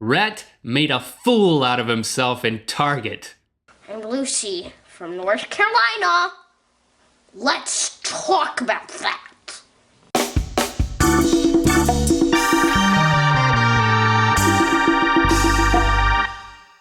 Rhett made a fool out of himself in Target. I'm Lucy from North Carolina. Let's talk about that.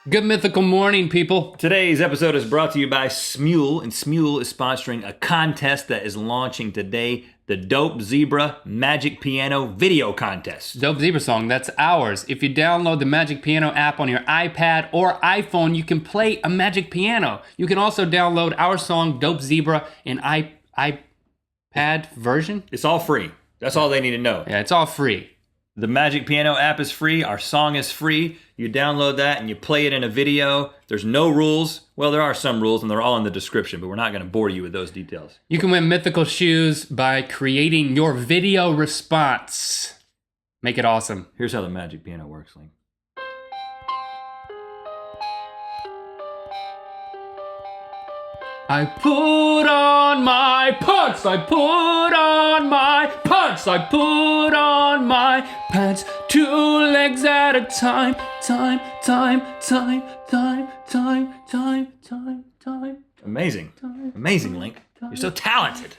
Good Mythical Morning, people. Today's episode is brought to you by Smule, and Smule is sponsoring a contest that is launching today, the Dope Zebra Magic Piano Video Contest. Dope Zebra song, that's ours. If you download the Magic Piano app on your iPad or iPhone, you can play a magic piano. You can also download our song, Dope Zebra, in iPad version. It's all free. That's all they need to know. Yeah, it's all free. The Magic Piano app is free. Our song is free. You download that and you play it in a video. There's no rules. Well, there are some rules and they're all in the description, but we're not going to bore you with those details. You can win Mythical Shoes by creating your video response. Make it awesome. Here's how the Magic Piano works, Link. I put on my pants, I put on my pants, I put on my pants, 2 legs at a time, time. Amazing. Amazing, Link. You're so talented.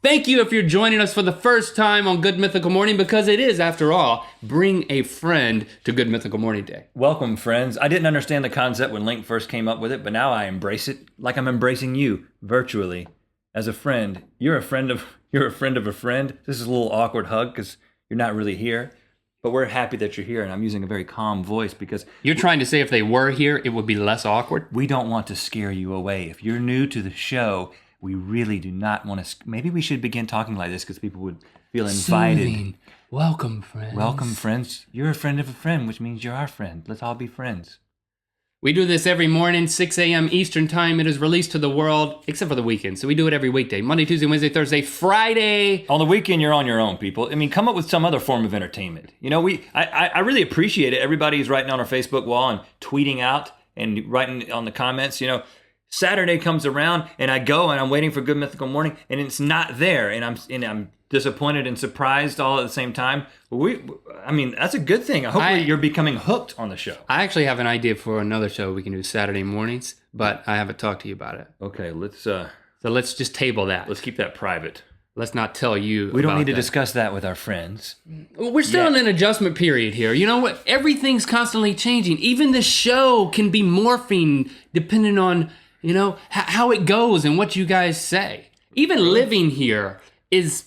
Thank you if you're joining us for the first time on Good Mythical Morning, because it is, after all, bring a friend to Good Mythical Morning Day. Welcome, friends. I didn't understand the concept when Link first came up with it, but now I embrace it like I'm embracing you virtually as a friend. You're a friend of a friend. This is a little awkward hug because you're not really here, but we're happy that you're here, and I'm using a very calm voice because You're trying to say if they were here, it would be less awkward? we don't want to scare you away. If you're new to the show, we really do not want to. Maybe we should begin talking like this because people would feel invited. Soothing. Welcome, friends. Welcome, friends. You're a friend of a friend, which means you're our friend. Let's all be friends. We do this every morning, 6 a.m. Eastern Time. It is released to the world, except for the weekend. So we do it every weekday. Monday, Tuesday, Wednesday, Thursday, Friday. On the weekend, you're on your own, people. I mean, come up with some other form of entertainment. You know, I really appreciate it. Everybody's writing on our Facebook wall and tweeting out and writing on the comments, you know. Saturday comes around and I go and I'm waiting for Good Mythical Morning and it's not there, and I'm disappointed and surprised all at the same time. I mean, that's a good thing. Hopefully you're becoming hooked on the show. I actually have an idea for another show we can do Saturday mornings, but I haven't talked to you about it. Okay, So let's just table that. let's keep that private. Let's not tell you. We don't about need to that. discuss that with our friends. We're still in an adjustment period here. You know what? Everything's constantly changing. Even the show can be morphing depending on, you know, how it goes and what you guys say. Even living here is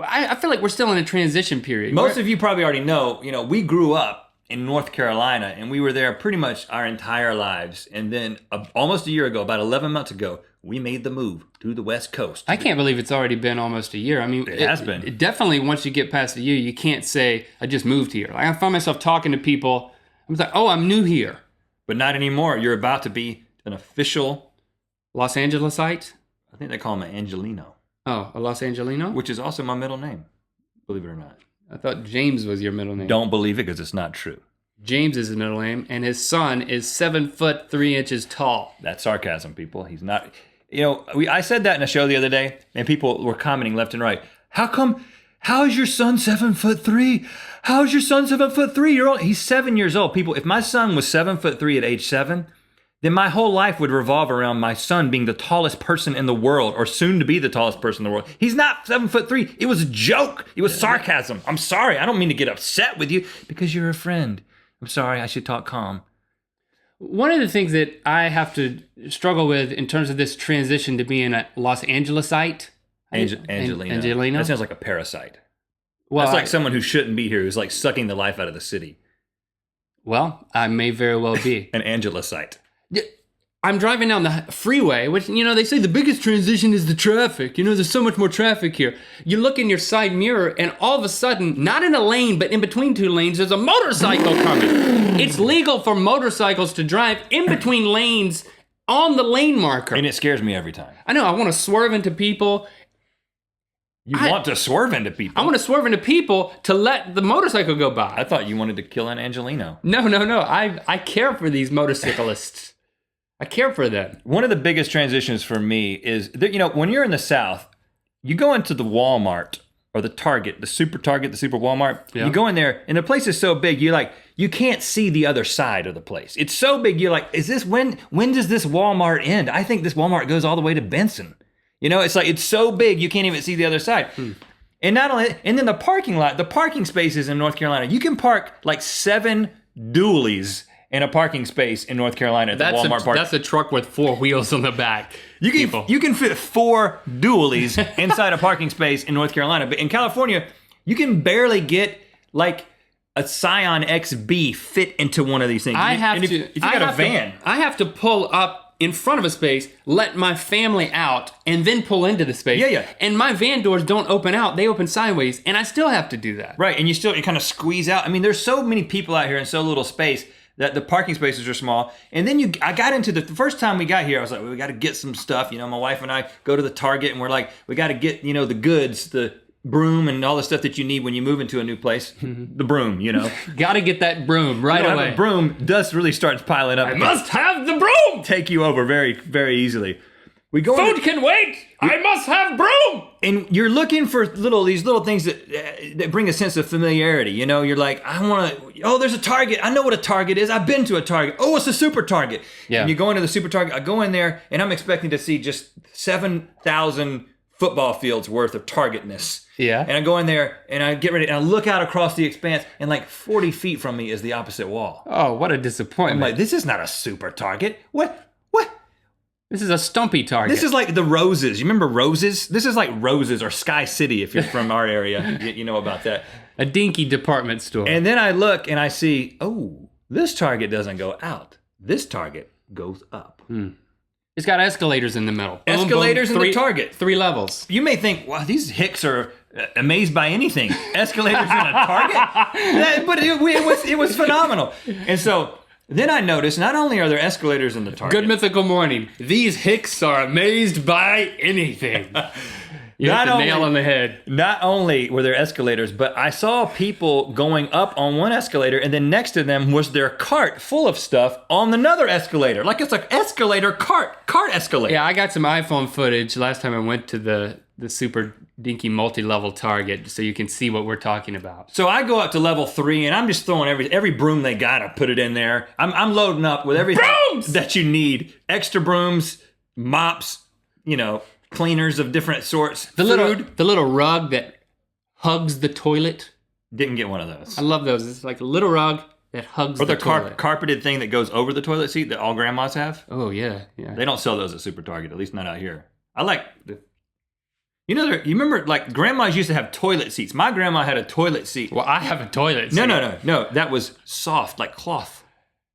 I feel like we're still in a transition period. Most of you probably already know, you know, we grew up in North Carolina and we were there pretty much our entire lives. And then almost a year ago, about 11 months ago, we made the move to the West Coast. I can't believe it's already been almost a year. I mean, It has been. It definitely, once you get past a year, you can't say, I just moved here. Like, I find myself talking to people. I'm like, oh, I'm new here. But not anymore. You're about to be an official, Los Angelesite? I think they call him an Angelino, Oh, a Los Angelino? which is also my middle name, believe it or not. I thought James was your middle name. Don't believe it because it's not true. James is his middle name, and his son is 7'3" tall. That's sarcasm, people. He's not. You know, I said that in a show the other day, and people were commenting left and right. How is your son 7'3"? How is your son 7'3"? He's 7 years old. People, if my son was 7'3" at age 7, then my whole life would revolve around my son being the tallest person in the world, or soon to be the tallest person in the world. He's not 7'3". It was a joke. It was sarcasm. I'm sorry. I don't mean to get upset with you because you're a friend. I'm sorry. I should talk calm. One of the things that I have to struggle with in terms of this transition to being a Los Angelesite. Angelino. That sounds like a parasite. Well, That's like someone who shouldn't be here, who's like sucking the life out of the city. Well, I may very well be. An Angelicite. I'm driving down the freeway, which, you know, they say the biggest transition is the traffic. You know, there's so much more traffic here. You look in your side mirror, and all of a sudden, not in a lane, but in between two lanes, there's a motorcycle coming. It's legal for motorcycles to drive in between lanes on the lane marker. And it scares me every time. I know, I want to swerve into people. You want to swerve into people? I want to swerve into people to let the motorcycle go by. I thought you wanted to kill an Angelino. No. I care for these motorcyclists. I care for them. One of the biggest transitions for me is that, you know, when you're in the South, you go into the Walmart or the Target, the Super Walmart. Yeah. You go in there, and the place is so big, you can't see the other side of the place. It's so big, you're like, is this when does this Walmart end? I think this Walmart goes all the way to Benson. You know, it's like it's so big you can't even see the other side. And not only, and then the parking lot, the parking spaces in North Carolina, you can park like 7 dualies in a parking space in North Carolina at the Walmart park. That's a truck with 4 wheels on the back. You can fit 4 dualies inside a parking space in North Carolina, but in California, you can barely get like a Scion XB fit into one of these things. If you got a van, I have to pull up in front of a space, let my family out, and then pull into the space. Yeah. And my van doors don't open out; they open sideways, and I still have to do that. Right, and you kind of squeeze out. I mean, there's so many people out here in so little space that the parking spaces are small. And then I got into the first time we got here, I was like, well, we got to get some stuff. You know, my wife and I go to the Target, and we're like, we got to get, you know, the goods, the broom and all the stuff that you need when you move into a new place. The broom, you know. Got to get that broom right away. The broom dust really starts piling up. I must have the broom! Take you over very, very easily. We go. Food can wait! I must have broom! And you're looking for these little things that bring a sense of familiarity. You know, you're like, I want to, oh, there's a Target. I know what a Target is. I've been to a Target. Oh, it's a Super Target. Yeah. And you go into the Super Target. I go in there, and I'm expecting to see just 7,000 football fields worth of Targetness. Yeah. And I go in there, and I get ready, and I look out across the expanse, and like 40 feet from me is the opposite wall. Oh, what a disappointment. I'm like, this is not a Super Target. What? This is a stumpy Target. This is like the Roses. You remember Roses? This is like Roses or Sky City if you're from our area. You know about that. A dinky department store. And then I look and I see, oh, this Target doesn't go out. This Target goes up. It's got escalators in the middle. Escalators in the Target. 3 levels. You may think, wow, these hicks are amazed by anything. Escalators in a Target? But it was phenomenal. And so then I noticed not only are there escalators in the Target. Good Mythical Morning. These hicks are amazed by anything. You hit the nail on the head. Not only were there escalators, but I saw people going up on one escalator, and then next to them was their cart full of stuff on another escalator. Like it's like escalator, cart escalator. Yeah, I got some iPhone footage last time I went to the super dinky multi-level Target, so you can see what we're talking about. So I go up to level 3, and I'm just throwing every broom they got. I put it in there. I'm loading up with everything that you need. Extra brooms, mops, you know, cleaners of different sorts. The little rug that hugs the toilet. Didn't get one of those. I love those. It's like a little rug that hugs the toilet. Carpeted thing that goes over the toilet seat that all grandmas have. Oh yeah. They don't sell those at Super Target, at least not out here. I like the. You know, you remember, like, grandmas used to have toilet seats. My grandma had a toilet seat. Well, I have a toilet seat. No. That was soft, like cloth.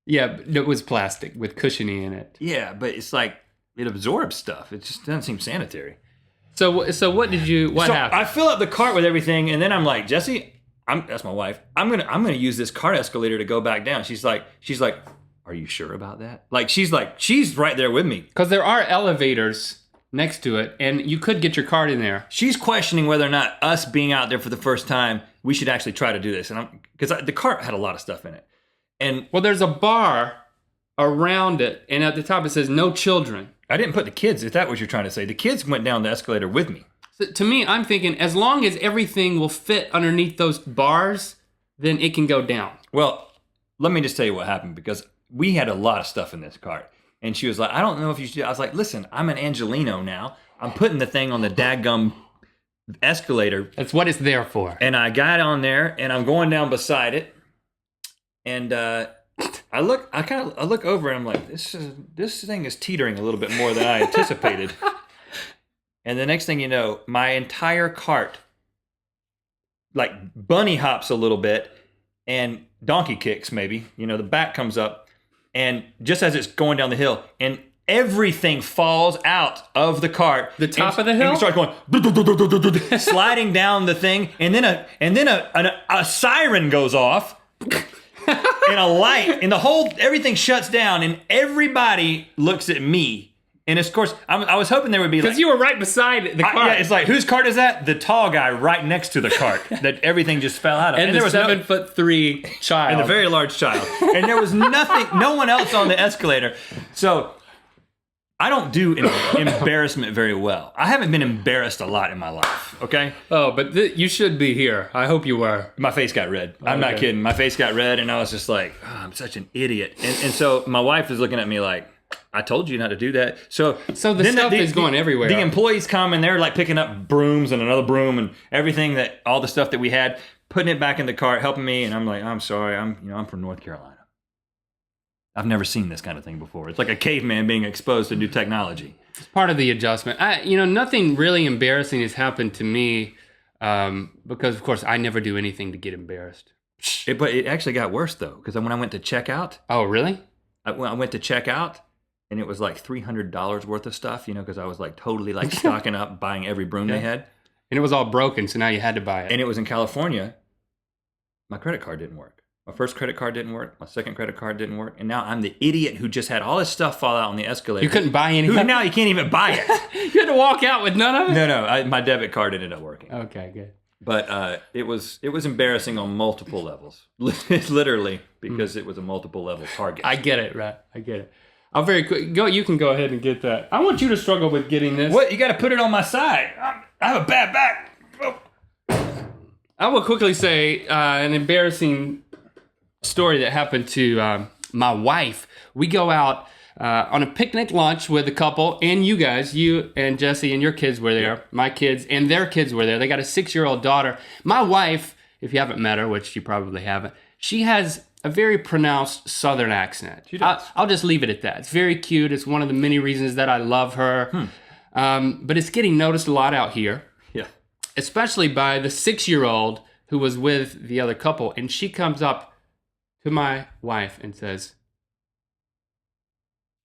Yeah, but it was plastic with cushioning in it. Yeah, but it's like, it absorbs stuff. It just doesn't seem sanitary. So what happened? I fill up the cart with everything, and then I'm like, Jesse, that's my wife. I'm gonna use this cart escalator to go back down. She's like, are you sure about that? Like, she's right there with me. Because there are elevators next to it, and you could get your cart in there. She's questioning whether or not us being out there for the first time, we should actually try to do this. And because the cart had a lot of stuff in it. And well, there's a bar around it, and at the top it says no children. I didn't put the kids, if that was what you're trying to say. The kids went down the escalator with me. So, to me, I'm thinking as long as everything will fit underneath those bars, then it can go down. Well, let me just tell you what happened, because we had a lot of stuff in this cart. And she was like, I don't know if you should. I was like, listen, I'm an Angelino now. I'm putting the thing on the dadgum escalator. That's what it's there for. And I got on there, and I'm going down beside it. And I look over, and I'm like, this thing is teetering a little bit more than I anticipated. And the next thing you know, my entire cart like bunny hops a little bit and donkey kicks maybe. You know, the back comes up. And just as it's going down the hill, and everything falls out of the cart. The top of the hill? And we start going, sliding down the thing, and then a siren goes off, and a light, and everything shuts down, and everybody looks at me. And of course, I was hoping there would be because you were right beside the cart. Yeah, it's like, whose cart is that? The tall guy right next to the cart that everything just fell out of. And there was 7'3" child. And a very large child. And there was no one else on the escalator. So I don't do embarrassment very well. I haven't been embarrassed a lot in my life, okay? Oh, but you should be here. I hope you were. My face got red. I'm not kidding. My face got red, and I was just like, oh, I'm such an idiot. And so my wife is looking at me like, I told you not to do that. So the stuff is going everywhere. The employees come, and they're like picking up brooms and another broom and everything, all the stuff that we had, putting it back in the cart, helping me, and I'm like, I'm sorry. I'm from North Carolina. I've never seen this kind of thing before. It's like a caveman being exposed to new technology. It's part of the adjustment. Nothing really embarrassing has happened to me because, of course, I never do anything to get embarrassed. But it actually got worse, though, because when I went to check out. Oh, really? I went to check out, and it was like $300 worth of stuff, because I was like totally like stocking up, buying every broom they had. And it was all broken, so now you had to buy it. And it was in California. My credit card didn't work. My first credit card didn't work. My second credit card didn't work. And now I'm the idiot who just had all his stuff fall out on the escalator. You couldn't buy anything? Now you can't even buy it. You had to walk out with none of it? No. My debit card ended up working. Okay, good. But it was embarrassing on multiple levels. Literally, because it was a multiple level target. I get it, Rhett. I get it. I'll very quick. You can go ahead and get that. I want you to struggle with getting this. What? You got to put it on my side. I have a bad back. Oh. I will quickly say an embarrassing story that happened to my wife. We go out on a picnic lunch with a couple, and you and Jesse and your kids were there. My kids and their kids were there. They got a 6-year-old daughter. My wife, if you haven't met her, which you probably haven't, she has a very pronounced Southern accent. She does. I'll just leave it at that. It's very cute. It's one of the many reasons that I love her. But it's getting noticed a lot out here. Yeah. Especially by the 6-year-old who was with the other couple. And she comes up to my wife and says,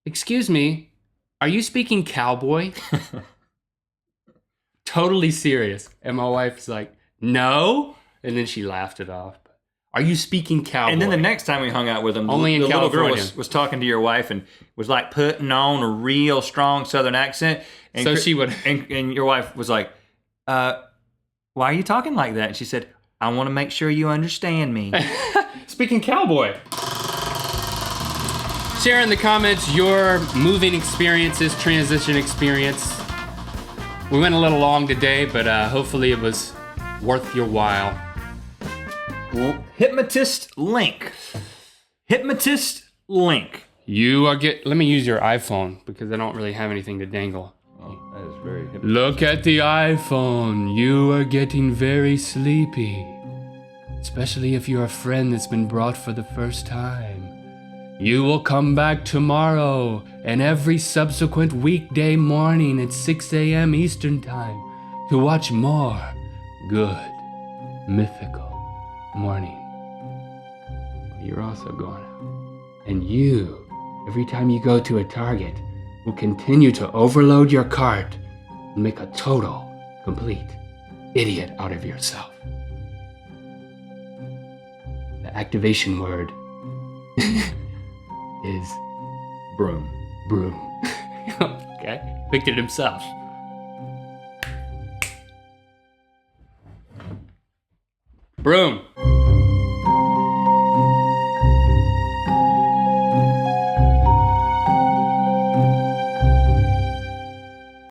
"Excuse me, are you speaking cowboy?" Totally serious. And my wife's like, "No." And then she laughed it off. "Are you speaking cowboy?" And then the next time we hung out with them, Only in the little girl California. was talking to your wife and was like putting on a real strong Southern accent. And So she would. And your wife was like, "Why are you talking like that?" And she said, "I want to make sure you understand me." Speaking cowboy. Share in the comments your moving experiences, transition experience. We went a little long today, but hopefully it was worth your while. Hypnotist Link. Hypnotist Link. Let me use your iPhone because I don't really have anything to dangle. Oh, that is very hypnotist. Look at the iPhone. You are getting very sleepy. Especially if you're a friend that's been brought for the first time. You will come back tomorrow and every subsequent weekday morning at 6 a.m. Eastern Time to watch more good Mythical Morning. You're also going out. And you, every time you go to a Target, will continue to overload your cart and make a total, complete idiot out of yourself. The activation word is Broom. broom. Okay, picked it himself. Broom.